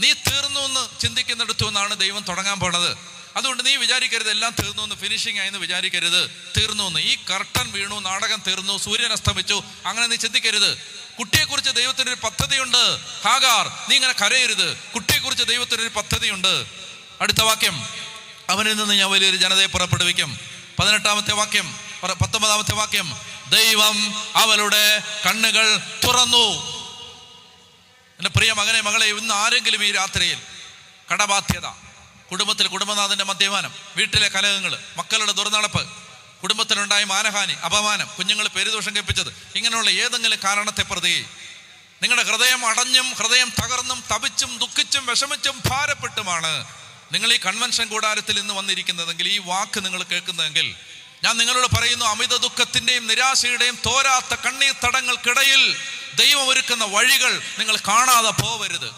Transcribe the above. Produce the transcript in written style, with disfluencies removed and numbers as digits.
നീ തീർന്നു എന്ന് ചിന്തിക്കുന്നിടത്തു നിന്നാണ് ദൈവം തുടങ്ങാൻ പോണത്. അതുകൊണ്ട് നീ വിചാരിക്കരുത് എല്ലാം തീർന്നു എന്ന്, ഫിനിഷിംഗ് ആയെന്ന് വിചാരിക്കരുത്. തീർന്നു എന്ന്, ഈ കർട്ടൻ വീണു, നാടകം തീർന്നു, സൂര്യൻ അസ്തമിച്ചു, അങ്ങനെ നീ ചിന്തിക്കരുത്. കുട്ടിയെക്കുറിച്ച് ദൈവത്തിനൊരു പദ്ധതിയുണ്ട്. ഹാഗാർ, നീ ഇങ്ങനെ കരയരുത്. കുട്ടിയെക്കുറിച്ച് ദൈവത്തിനൊരു പദ്ധതിയുണ്ട്. അടുത്ത വാക്യം, അവനിൽ നിന്ന് ഞാൻ വലിയൊരു ജനതയെ പുറപ്പെടുവിക്കും. 18-ാമത്തെ വാക്യം, 19-ാമത്തെ വാക്യം, ദൈവം അവളുടെ കണ്ണുകൾ തുറന്നു. എൻ്റെ പ്രിയ മകനെ, മകളെ, ഇന്ന് ആരെങ്കിലും ഈ രാത്രിയിൽ കടബാധ്യത, കുടുംബത്തിൽ കുടുംബനാഥന്റെ മദ്യപാനം, വീട്ടിലെ കലഹങ്ങൾ, മക്കളുടെ ദുർനടപ്പ്, കുടുംബത്തിലുണ്ടായ മാനഹാനി, അപമാനം, കുഞ്ഞുങ്ങൾ പേരുദോഷം കേൾപ്പിച്ചത്, ഇങ്ങനെയുള്ള ഏതെങ്കിലും കാരണത്തെ പ്രതി നിങ്ങളുടെ ഹൃദയം അടഞ്ഞും ഹൃദയം തകർന്നും തപിച്ചും ദുഃഖിച്ചും വിഷമിച്ചും ഭാരപ്പെട്ടുമാണ് നിങ്ങൾ ഈ കൺവെൻഷൻ കൂടാരത്തിൽ ഇന്ന് വന്നിരിക്കുന്നതെങ്കിൽ, ഈ വാക്ക് നിങ്ങൾ കേൾക്കുന്നതെങ്കിൽ, ഞാൻ നിങ്ങളോട് പറയുന്നു, അമിത ദുഃഖത്തിന്റെയും നിരാശയുടെയും തോരാത്ത കണ്ണീർ തടങ്ങൾക്കിടയിൽ ദൈവം ഒരുക്കുന്ന വഴികൾ നിങ്ങൾ കാണാതെ പോവരുത്.